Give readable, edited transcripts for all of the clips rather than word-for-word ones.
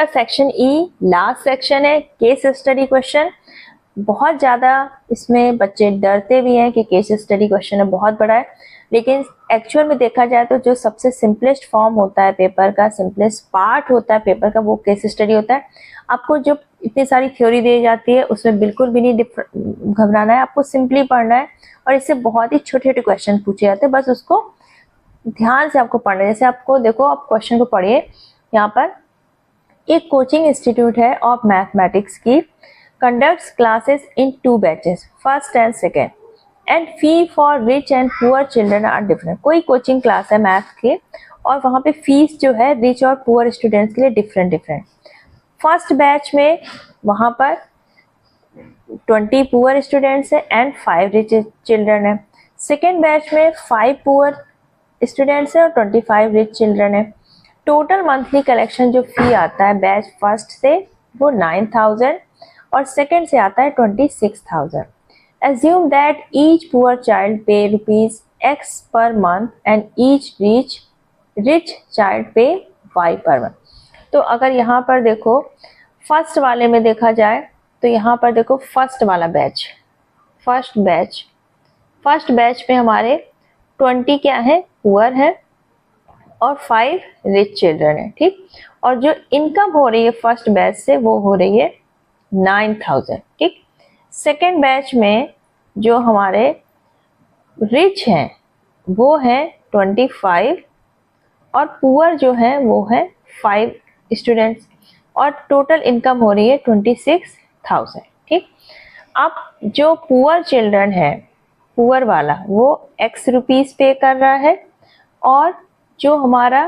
Section E last section है, case study question. बहुत ज़्यादा इसमें बच्चे डरते भी हैं कि केस स्टडी क्वेश्चन है, बहुत बड़ा है, लेकिन एक्चुअल में देखा जाए तो जो सबसे सिंपलेस्ट फॉर्म होता है पेपर का, सिंपलेस्ट पार्ट होता है पेपर का, वो केस स्टडी होता है। आपको जो इतनी सारी थ्योरी दी जाती है उसमें बिल्कुल भी नहीं घबराना है, आपको सिंपली पढ़ना है और इससे बहुत ही छोटे छोटे क्वेश्चन पूछे जाते हैं, बस उसको ध्यान से आपको पढ़ना है। जैसे आपको देखो, आप क्वेश्चन को पढ़िए। यहाँ पर एक कोचिंग इंस्टीट्यूट है ऑफ मैथमेटिक्स की, conducts classes in 2 batches, first and second, and fee for rich and poor children are different. कोई कोचिंग क्लास है मैथ के और वहाँ पे फीस जो है रिच और पुअर स्टूडेंट्स के लिए डिफरेंट। फर्स्ट बैच में वहाँ पर 20 पुअर स्टूडेंट्स है एंड 5 रिच चिल्ड्रन है। सेकेंड बैच में 5 पुअर स्टूडेंट्स है और 25 रिच चिल्ड्रन है। टोटल मंथली कलेक्शन जो फी आता है बैच फर्स्ट से वो 9,000 और सेकेंड से आता है 26,000। Assume that each poor child pay rupees X per month and each rich child pay Y per month। तो अगर यहाँ पर देखो फर्स्ट वाले में देखा जाए तो यहाँ पर देखो फर्स्ट वाला बैच, फर्स्ट बैच में हमारे 20 क्या है, पुअर है और 5 रिच चिल्ड्रन है, ठीक। और जो इनकम हो रही है फर्स्ट बैच से वो हो रही है 9,000, ठीक। सेकेंड बैच में जो हमारे रिच हैं वो है 25 और पुअर जो है वो है 5 स्टूडेंट्स और टोटल इनकम हो रही है 26,000, ठीक। अब जो पुअर चिल्ड्रन है, पुअर वाला वो X रुपीस पे कर रहा है और जो हमारा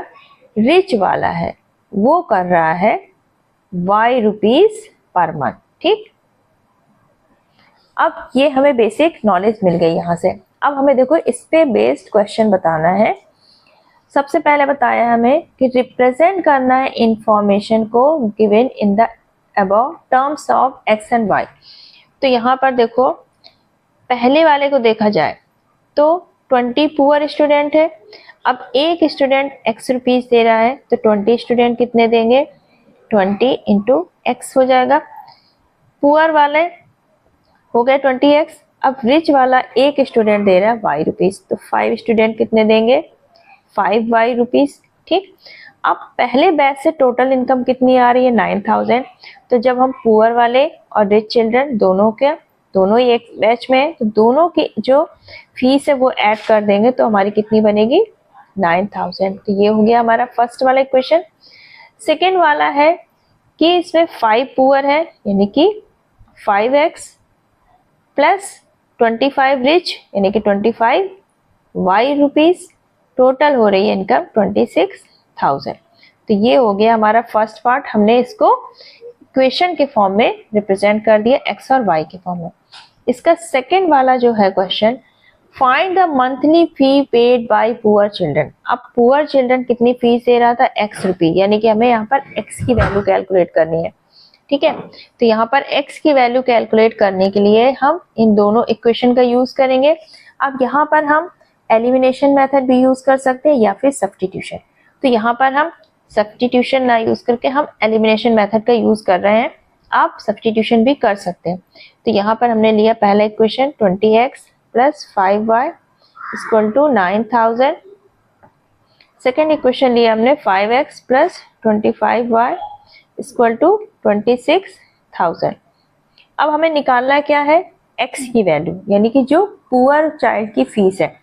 रिच वाला है वो कर रहा है Y रुपीस पर मंथ, ठीक। अब ये हमें बेसिक नॉलेज मिल गई यहाँ से। अब हमें देखो इस पे बेस्ड क्वेश्चन बताना है। सबसे पहले बताया हमें कि रिप्रेजेंट करना है इंफॉर्मेशन को given in the above terms of X and Y. तो यहाँ पर देखो पहले वाले को देखा जाए तो 20 पुअर स्टूडेंट है। अब एक स्टूडेंट X रुपीस दे रहा है तो 20 स्टूडेंट कितने देंगे, 20 इंटू X हो जाएगा। पुअर वाले हो गए 20X। अब रिच वाला एक स्टूडेंट दे रहा है Y रुपीस तो 5 स्टूडेंट कितने देंगे, 5Y रुपीस, ठीक। अब पहले बैच से टोटल इनकम कितनी आ रही है, 9,000। तो जब हम पुअर वाले और रिच चिल्ड्रन दोनों ही एक बैच में है तो दोनों की जो फीस है वो ऐड कर देंगे तो हमारी कितनी बनेगी, 9,000। तो ये हो गया हमारा फर्स्ट वाला इक्वेशन। सेकेंड वाला है कि इसमें 5 पुअर है यानी कि 5X प्लस 25 रिच यानी कि 25Y रुपीस, टोटल हो रही है इनकम 26,000। तो ये हो गया हमारा फर्स्ट पार्ट, हमने इसको इक्वेशन के फॉर्म में रिप्रेजेंट कर दिया X और Y के फॉर्म में। इसका सेकेंड वाला जो है question, find the monthly fee paid by poor children. अब पुअर चिल्ड्रन कितनी फीस दे रहा था, X रुपी, यानी कि हमें यहाँ पर X की वैल्यू कैलकुलेट करनी है, ठीक है। तो यहाँ पर X की वैल्यू कैलकुलेट करने के लिए हम इन दोनों इक्वेशन का यूज करेंगे। अब यहाँ पर हम एलिमिनेशन मेथड भी यूज कर सकते हैं या फिर सब्स्टिट्यूशन। तो यहाँ पर हम सब्स्टिट्यूशन ना यूज करके हम एलिमिनेशन मेथड का यूज कर रहे हैं, आप सब्स्टिट्यूशन भी कर सकते हैं। तो यहाँ पर हमने लिया पहला equation 20X plus 5Y equal to 9,000। Second equation लिया हमने 5X plus 25Y equal to 26,000। अब हमें निकालना क्या है, X की वैल्यू, यानी कि जो पुअर चाइल्ड की फीस है।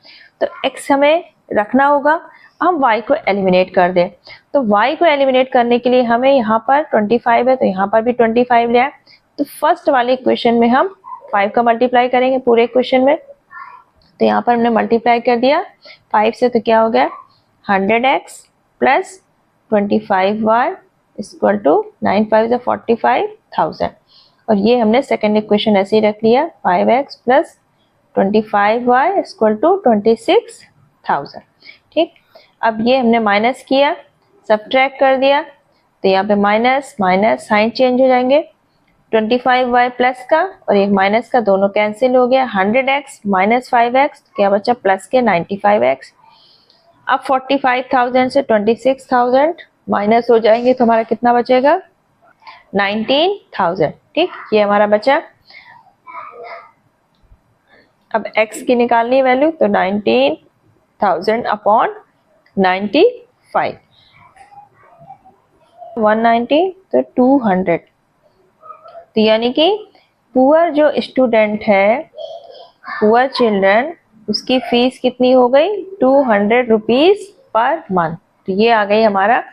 तो X हमें रखना होगा, हम Y को एलिमिनेट कर दें। तो Y को एलिमिनेट करने के लिए हमें यहाँ पर 25 है तो यहाँ पर भी 25 ले आए। तो फर्स्ट वाले इक्वेशन में हम 5 का मल्टीप्लाई करेंगे पूरे इक्वेशन में। तो यहाँ पर हमने मल्टीप्लाई कर दिया 5 से, तो क्या हो गया 100X plus 25Y equal to 9 5 45,000। और ये हमने सेकेंड इक्वेशन ऐसे ही रख लिया 5X plus 25Y equal to 26,000, ठीक। अब ये हमने माइनस किया, सब्ट्रैक्ट कर दिया तो यहाँ पे माइनस माइनस साइन चेंज हो जाएंगे। 25Y प्लस का और एक माइनस का दोनों कैंसिल हो गया। 100X माइनस 5X क्या बचा, प्लस के 95X। अब 45,000 से 26,000 माइनस हो जाएंगे तो हमारा कितना बचेगा, 19,000। ठीक, ये हमारा बचा। अब x की निकालनी वैल्यू, तो 19,000 अपॉन 95, 190 तो 200। तो यानी कि पुअर जो स्टूडेंट है, पुअर चिल्ड्रन, उसकी फीस कितनी हो गई, 200 रुपीज पर मंथ। तो ये आ गई हमारा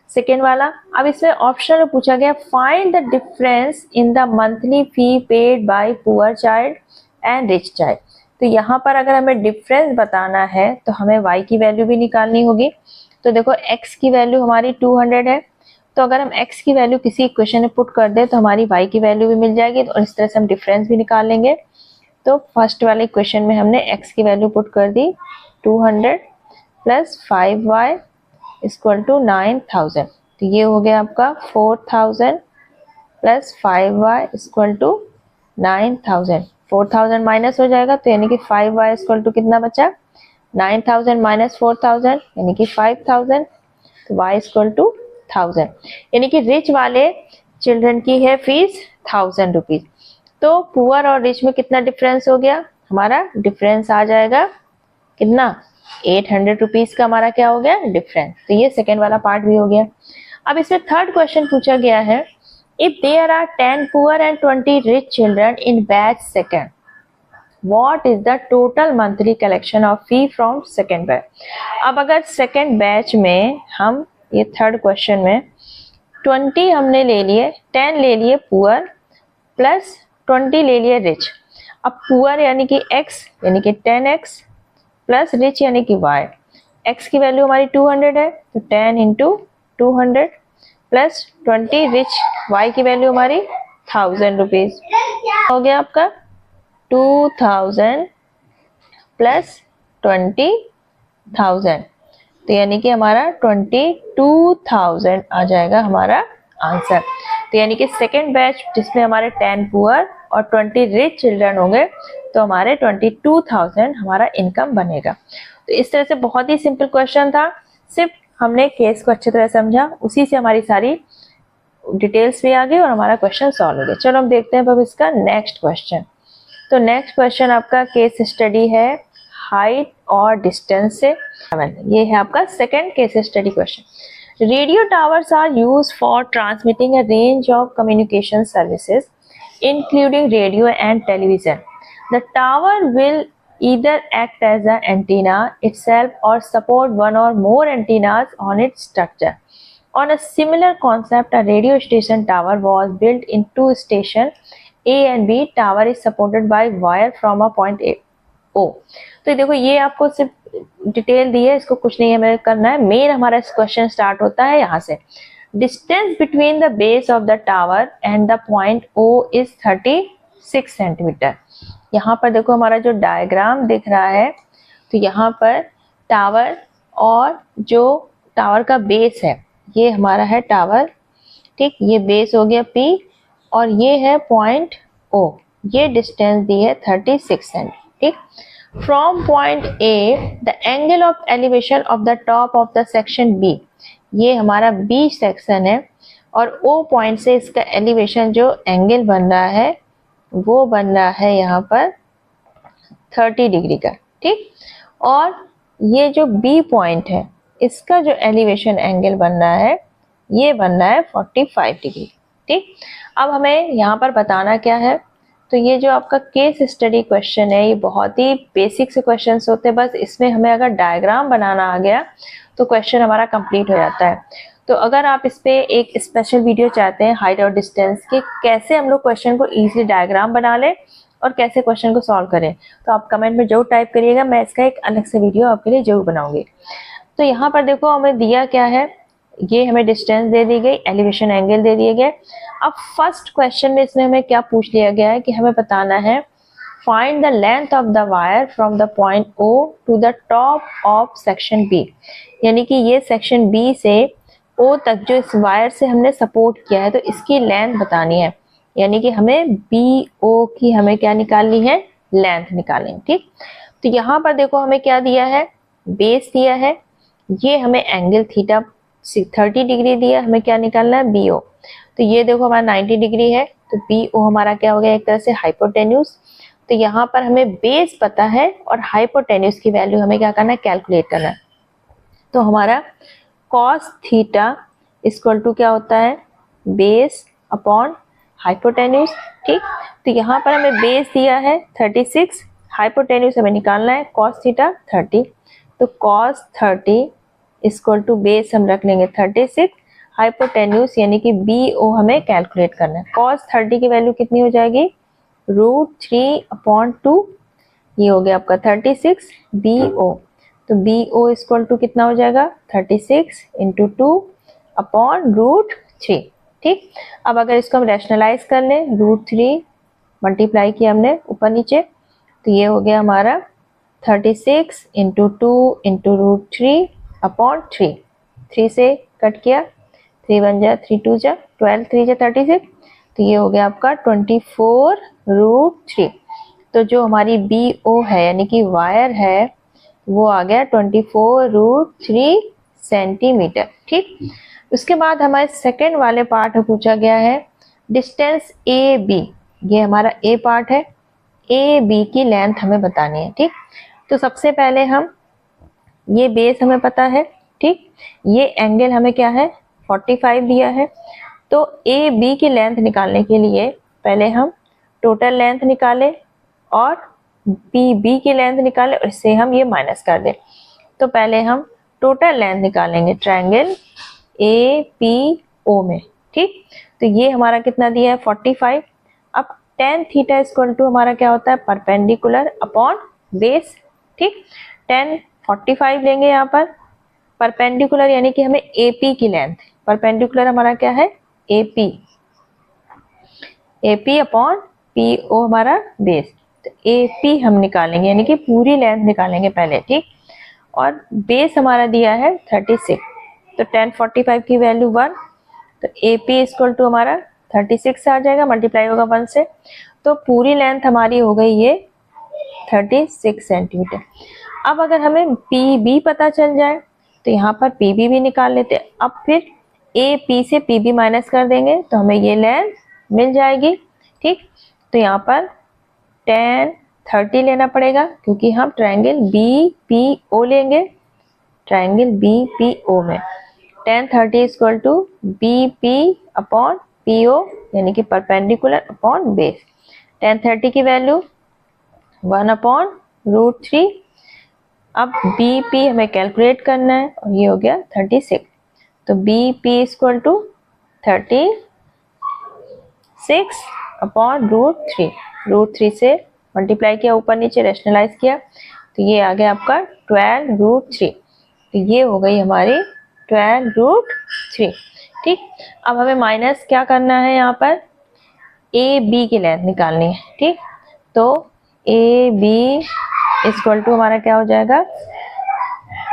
सेकेंड वाला। अब इसमें ऑप्शन में पूछा गया find the difference in the monthly fee paid by poor child and rich child. तो यहाँ पर अगर हमें डिफरेंस बताना है तो हमें y की वैल्यू भी निकालनी होगी। तो देखो x की वैल्यू हमारी 200 है, तो अगर हम x की वैल्यू किसी इक्वेशन में पुट कर दे तो हमारी y की वैल्यू भी मिल जाएगी, और इस तरह से हम डिफरेंस भी निकाल लेंगे। तो फर्स्ट वाले इक्वेशन में हमने x की वैल्यू पुट कर दी 200 प्लस 5y इक्वल टू 9,000। तो ये हो गया आपका 4,000 plus 5y equal to 9,000। 4,000 minus हो जाएगा, तो यानी कि 5y इक्वल टू कितना बचा, 9,000 माइनस 4,000 यानी कि 5,000। तो y इक्वल टू 1,000, यानी कि रिच वाले चिल्ड्रन की है फीस 1,000 रुपीज। तो पुअर और रिच में कितना डिफरेंस हो गया, हमारा डिफरेंस आ जाएगा कितना, 800 रुपीज का हमारा क्या हो गया, डिफरेंस। तो ये सेकेंड वाला पार्ट भी हो गया। अब इसमें थर्ड क्वेश्चन पूछा गया है, if there are 10 poor and 20 rich children in batch second, what is the total monthly collection of fee from second batch। अब अगर सेकेंड बैच में हम, ये थर्ड क्वेश्चन में 20 हमने ले लिए, 10 ले लिए पुअर प्लस 20 ले लिए रिच। अब पुअर यानी कि x यानी कि 10x प्लस रिच यानी कि y। x की वैल्यू हमारी 200 है, तो 10 इंटू 200 प्लस 20 रिच, y की वैल्यू हमारी 1,000 रुपीज। हो गया आपका 2,000 प्लस 20,000, तो यानी कि हमारा 22,000 आ जाएगा हमारा आंसर। तो यानी कि सेकेंड बैच जिसमें हमारे 10 पुअर और 20 रिच चिल्ड्रन होंगे, तो हमारे 22,000 हमारा इनकम बनेगा। तो इस तरह से बहुत ही सिंपल क्वेश्चन था, सिर्फ हमने केस को अच्छी तरह समझा, उसी से हमारी सारी डिटेल्स भी आ गई और हमारा क्वेश्चन सॉल्व हो गया। चलो हम देखते हैं अब इसका नेक्स्ट क्वेश्चन। तो नेक्स्ट क्वेश्चन आपका केस स्टडी है हाइट और डिस्टेंस से। ये है आपका second case study question. Radio towers are used for transmitting a range of communication services including radio and television. The tower will either act as an antenna itself or support one or more antennas on its structure. On a similar concept, a radio station tower was built in two stations A and B. Tower is supported by wire from a point A O. तो देखो ये आपको सिर्फ detail दी है, इसको कुछ नहीं हमें करना है। मेन हमारा क्वेश्चन स्टार्ट होता है यहाँ से। Distance between the base of the tower and the point O is 36 centimetre. यहाँ पर देखो हमारा जो डायग्राम दिख रहा है, तो यहाँ पर टावर और जो टावर का बेस है, ये हमारा है टावर, ठीक, ये बेस हो गया P और ये है पॉइंट O। ये डिस्टेंस दी है 36 सेंट, ठीक। From point A the angle of elevation of the top of the section B, ये हमारा B सेक्शन है, और O पॉइंट से इसका एलिवेशन जो एंगल बन रहा है वो बन रहा है यहाँ पर 30 डिग्री का, ठीक। और ये जो B पॉइंट है, इसका जो एलिवेशन एंगल बन रहा है ये बन रहा है 45 डिग्री, ठीक। अब हमें यहाँ पर बताना क्या है, तो ये जो आपका केस स्टडी क्वेश्चन है, ये बहुत ही बेसिक से क्वेश्चंस होते हैं, बस इसमें हमें अगर डायग्राम बनाना आ गया तो क्वेश्चन हमारा कंप्लीट हो जाता है। तो अगर आप इस पे एक स्पेशल वीडियो चाहते हैं हाइट और डिस्टेंस के, कैसे हम लोग क्वेश्चन को इजीली डायग्राम बना लें और कैसे क्वेश्चन को सॉल्व करें, तो आप कमेंट में जरूर टाइप करिएगा, मैं इसका एक अलग से वीडियो आपके लिए जरूर बनाऊंगी। तो यहाँ पर देखो हमें दिया क्या है, ये हमें डिस्टेंस दे दी गई, एलिवेशन एंगल दे दिए गए। अब फर्स्ट क्वेश्चन में इसमें हमें क्या पूछ लिया गया है कि हमें बताना है find the length of the wire from the point O to the top of section B, यानी कि ये सेक्शन B से O तक जो इस वायर से हमने सपोर्ट किया है, तो इसकी लेंथ बतानी है, यानी कि हमें BO की हमें क्या निकालनी है, लेंथ निकालनी है, ठीक। तो यहाँ पर देखो हमें क्या दिया है, बेस दिया है, ये हमें एंगल थीटा 30 डिग्री दिया, हमें क्या निकालना है, BO। तो ये देखो हमारा 90 डिग्री है, तो BO हमारा क्या हो गया, एक तरह से हाइपोटेन्यूज। तो यहाँ पर हमें बेस पता है और हाइपोटेन्यूज की वैल्यू हमें क्या करना है, कैलकुलेट करना है। तो हमारा cos थीटा इक्वल टू क्या होता है, बेस अपॉन हाइपोटेन्यूज। ठीक, तो यहाँ पर हमें बेस दिया है 36, हाइपोटेन्यूज हमें निकालना है cos थीटा 30। तो cos 30 इक्वल टू बेस हम रख लेंगे 36, हाइपोटेन्यूज यानी कि BO हमें कैलकुलेट करना है। cos 30 की वैल्यू कितनी हो जाएगी, √3/2, ये हो गया आपका 36 BO। तो BO इक्वल टू कितना हो जाएगा, 36 × 2/√3। ठीक, अब अगर इसको हम रैशनलाइज कर लें, √3 मल्टीप्लाई किया हमने ऊपर नीचे, तो ये हो गया हमारा 36 × 2 × √3/3। 3 से कट किया, 3 1 जा 3 2 जा 12, 3 जा 36, तो ये हो गया आपका 24√3। तो जो हमारी BO है यानी कि वायर है वो आ गया 24√3 सेंटीमीटर। ठीक, उसके बाद हमारे सेकेंड वाले पार्ट में पूछा गया है डिस्टेंस AB। ये हमारा A पार्ट है, AB की लेंथ हमें बतानी है। ठीक, तो सबसे पहले हम, ये बेस हमें पता है, ठीक, ये एंगल हमें क्या है 45 दिया है। तो AB की लेंथ निकालने के लिए पहले हम टोटल लेंथ निकालें और BB की लेंथ निकालें और इससे हम ये माइनस कर दें। तो पहले हम टोटल लेंथ निकालेंगे ट्रायंगल APO में। ठीक, तो ये हमारा कितना दिया है 45। अब tan थीटा इक्वल टू हमारा क्या होता है, परपेंडिकुलर अपॉन बेस। ठीक, tan 45 लेंगे यहाँ पर, परपेंडिकुलर यानी कि हमें AP की लेंथ, परपेंडिकुलर हमारा क्या है AP अपॉन PO हमारा बेस। तो AP हम निकालेंगे यानी कि पूरी लेंथ निकालेंगे पहले। ठीक, और बेस हमारा दिया है 36, तो tan 45 की वैल्यू 1, तो AP इक्वल टू हमारा 36 आ जाएगा, मल्टीप्लाई होगा 1 से, तो पूरी लेंथ हमारी हो गई ये 36 सेंटीमीटर। अब अगर हमें PB पता चल जाए तो यहाँ पर PB भी निकाल लेते हैं। अब फिर AP से PB माइनस कर देंगे तो हमें ये लेंथ मिल जाएगी। ठीक, तो यहाँ पर tan 30 लेना पड़ेगा क्योंकि हम ट्रायंगल BPO लेंगे, ट्रायंगल BPO में tan 30 equal to BP upon PO यानी कि परपेंडिकुलर अपॉन बेस। tan 30 की वैल्यू 1/√3। अब BP हमें कैलकुलेट करना है और ये हो गया 36, तो BP इक्वल टू 36/√3। √3 से मल्टीप्लाई किया, ऊपर नीचे रैशनलाइज किया, तो ये आ गया आपका 12√3। तो ये हो गई हमारी 12√3। ठीक, अब हमें माइनस क्या करना है, यहाँ पर AB की लेंथ निकालनी है। ठीक, तो AB इक्वल टू हमारा क्या हो जाएगा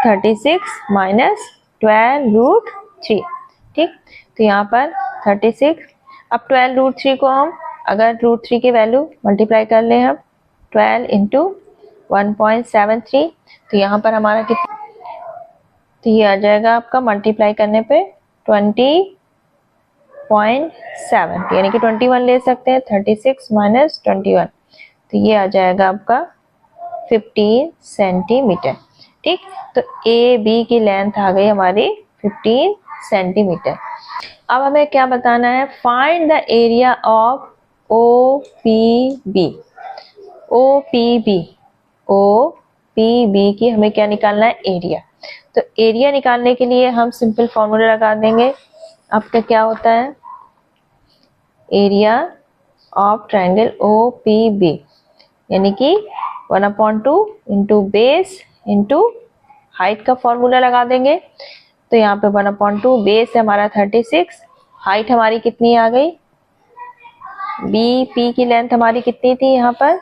36 माइनस 12√3। ठीक, तो यहाँ पर 36, अब 12√3 को हम अगर √3 की वैल्यू मल्टीप्लाई कर ले हम 12 × 1.73, तो यहाँ पर हमारा कितना, तो ये आ जाएगा आपका मल्टीप्लाई करने पे 20.7 यानी कि 21 ले सकते हैं, 36 माइनस 21, तो ये आ जाएगा आपका 15 सेंटीमीटर। ठीक, तो AB की लेंथ आ गई हमारी 15 सेंटीमीटर। अब हमें क्या बताना है, find the area of OPB। OPB की हमें क्या निकालना है, एरिया। तो एरिया निकालने के लिए हम सिंपल फॉर्मूला लगा देंगे। आपका क्या होता है, एरिया ऑफ ट्रायंगल OPB यानी कि 1/2 इंटू बेस इंटू हाइट का फॉर्मूला लगा देंगे। तो यहाँ पे 1/2 बेस है हमारा 36, हाइट हमारी कितनी आ गई, BP की लेंथ हमारी कितनी थी यहाँ पर,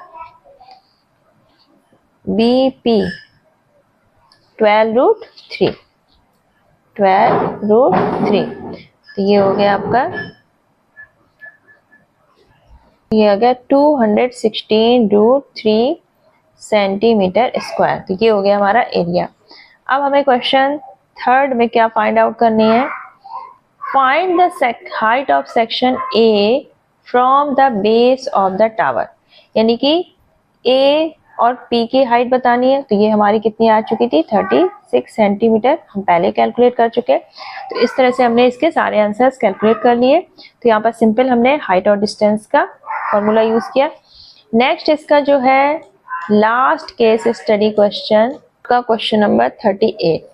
BP 12√3। तो ये हो गया आपका, ये आ गया 216√3 सेंटीमीटर स्क्वायर। तो ये हो गया हमारा एरिया। अब हमें क्वेश्चन थर्ड में क्या फाइंड आउट करनी है, find the height of section A from the base of the tower, यानी कि ए और पी की हाइट बतानी है। तो ये हमारी कितनी आ चुकी थी, 36 सेंटीमीटर, हम पहले कैलकुलेट कर चुके हैं। तो इस तरह से हमने इसके सारे आंसर्स कैलकुलेट कर लिए। तो यहाँ पर सिंपल हमने हाइट और डिस्टेंस का फॉर्मूला यूज किया। नेक्स्ट इसका जो है लास्ट केस स्टडी क्वेश्चन का question number 38।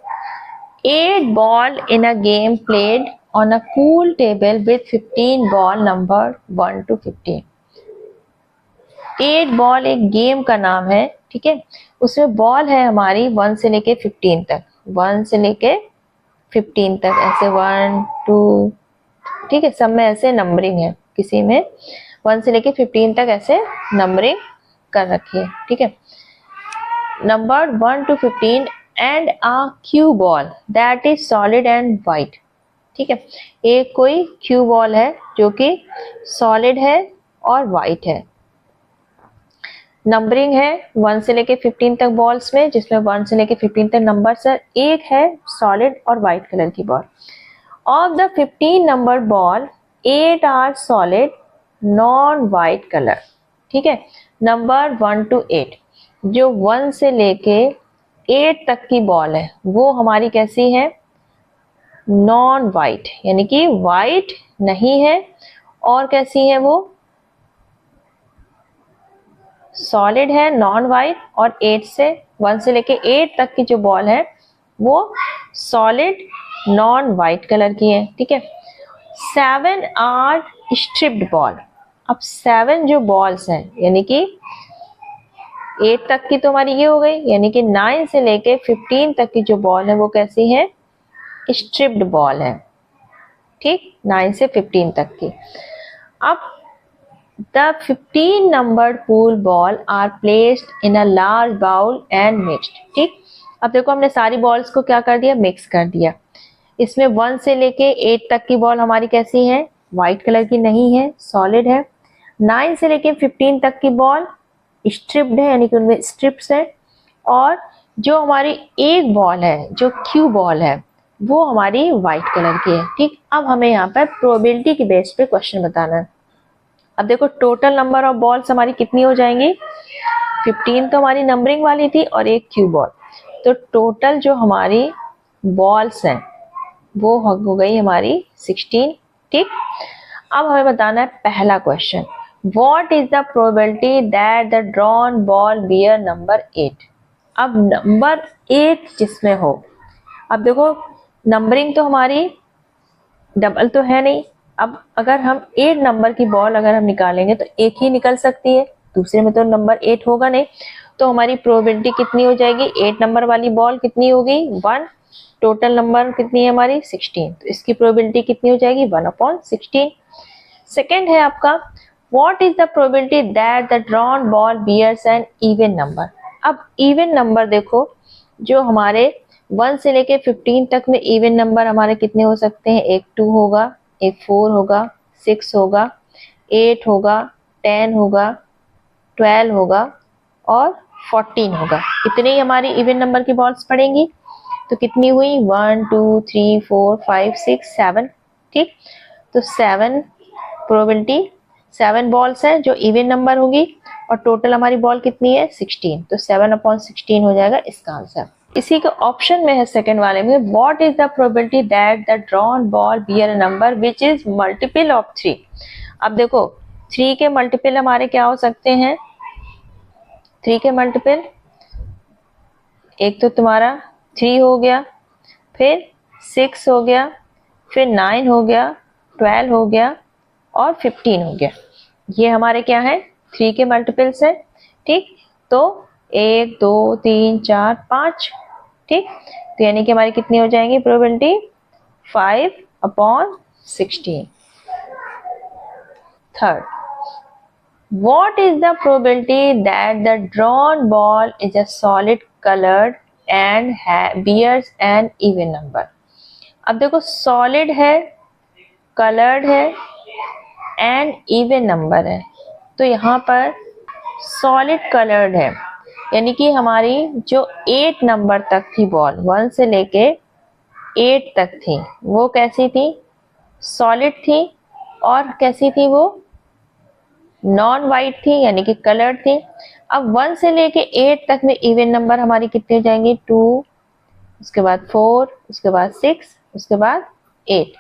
8 ball in a game played on a pool table with 15 ball number 1 to 15। 8 ball एक गेम का नाम है, ठीक है। उसमें बॉल है हमारी 1 से लेके 15 तक, 1 से लेके 15 तक, ऐसे 1 2, ठीक है, सब में ऐसे नंबरिंग है, किसी में 1 से लेके 15 तक ऐसे नंबरिंग कर रखी है, ठीक है। Number 1 to 15 and a Q ball that is solid and white, ठीक है। एक कोई क्यू बॉल है जो कि सॉलिड है और वाइट है। नंबरिंग है 1 से लेके 15 तक बॉल्स में, जिसमें 1 से लेके 15 तक नंबर्स है। एक है सॉलिड और वाइट कलर की ball. Of the 15 number ball 8 are solid non white colour, ठीक है। नंबर 1 to 8, जो 1 से लेके 8 तक की बॉल है वो हमारी कैसी है, नॉन वाइट, यानी कि वाइट नहीं है। और कैसी है वो, सॉलिड है, नॉन वाइट। और 1 से लेके 8 तक की जो बॉल है वो सॉलिड नॉन वाइट कलर की है, ठीक है। 7 आर स्ट्रिप्ड बॉल। अब 7 जो बॉल्स हैं, यानी कि 8 तक की तो हमारी ये हो गई, यानी कि 9 से लेके 15 तक की जो बॉल है वो कैसी है, स्ट्रिप्ड बॉल है, ठीक, 9 से 15 तक की। अब the 15 numbered pool ball are placed in a large bowl and mixed, ठीक। अब देखो हमने सारी बॉल्स को क्या कर दिया, मिक्स कर दिया। इसमें 1 से लेके 8 तक की बॉल हमारी कैसी है, वाइट कलर की नहीं है, सॉलिड है। 9 से लेके 15 तक की बॉल स्ट्रिप्ड है, यानी कि उनमें स्ट्रिप्स है। और जो हमारी एक बॉल है जो क्यू बॉल है वो हमारी वाइट कलर की है, ठीक। अब हमें यहाँ पर प्रोबेबिलिटी के बेस पे क्वेश्चन बताना है। अब देखो टोटल नंबर ऑफ बॉल्स हमारी कितनी हो जाएंगी, 15 तो हमारी नंबरिंग वाली थी और एक क्यू बॉल, तो टोटल जो हमारी बॉल्स हैं वो हो गई हमारी 16, ठीक। अब हमें बताना है पहला question, what is the probability that the drawn ball bear number 8। अब नंबर 8 जिसमें हो, अब देखो नंबरिंग तो हमारी डबल तो है नहीं। अब अगर हम 8 नंबर की बॉल अगर हम निकालेंगे तो एक ही निकल सकती है, दूसरे में तो नंबर 8 होगा नहीं। तो हमारी प्रोबेबिलिटी कितनी हो जाएगी, 8 नंबर वाली बॉल कितनी होगी, 1, टोटल नंबर कितनी है हमारी 16, तो इसकी प्रोबेबिलिटी कितनी हो जाएगी 1/16। सेकेंड है आपका, what is the probability that the drawn ball bears an even number. अब इवन नंबर देखो, जो हमारे 1 से लेके 15 तक में इवन नंबर हमारे कितने हो सकते हैं, एक 2 होगा, एक 4 होगा, 6 होगा, 8 होगा, 10 होगा, 12 होगा और 14 होगा। इतने ही हमारी इवन नंबर की बॉल्स पड़ेंगी। तो कितनी हुई, 1 2 3 4 5 6 7, ठीक। तो 7 प्रोबेबिलिटी, 7 बॉल्स है जो इवन नंबर होगी और टोटल हमारी बॉल कितनी है 16, तो 7/16 हो जाएगा इसका आंसर। इसी के ऑप्शन में है सेकंड वाले में, what is the probability that the drawn ball bear a number which is multiple of 3। अब देखो 3 के मल्टीपल हमारे क्या हो सकते हैं, 3 के मल्टीपल एक तो तुम्हारा 3 हो गया, फिर 6 हो गया, फिर 9 हो गया, 12 हो गया और 15 हो गया। ये हमारे क्या है, 3 के मल्टीपल्स है, ठीक। तो 1 2 3 4 5, ठीक। तो यानी कि हमारी कितनी हो जाएंगी probability, 5/16। Third, what is the probability that the drawn ball is a solid colored and bears an even number। अब देखो solid है, colored है and even number है, तो यहाँ पर solid colored है, यानी कि हमारी जो 8 नंबर तक थी बॉल, 1 से लेके 8 तक थी, वो कैसी थी, सॉलिड थी और कैसी थी वो, नॉन वाइट थी यानी कि कलर्ड थी। अब 1 से लेके 8 तक में इवन नंबर हमारी कितनी हो जाएंगी, 2, उसके बाद 4, उसके बाद 6, उसके बाद 8।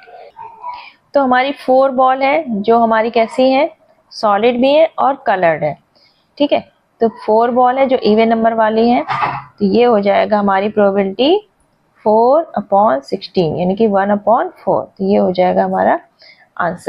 तो हमारी 4 बॉल है जो हमारी कैसी है, सॉलिड भी है और कलर्ड है, ठीक है। तो 4 बॉल है जो इवन नंबर वाली है, तो ये हो जाएगा हमारी प्रोबेबिलिटी 4/16 यानी कि 1/4। तो ये हो जाएगा हमारा आंसर।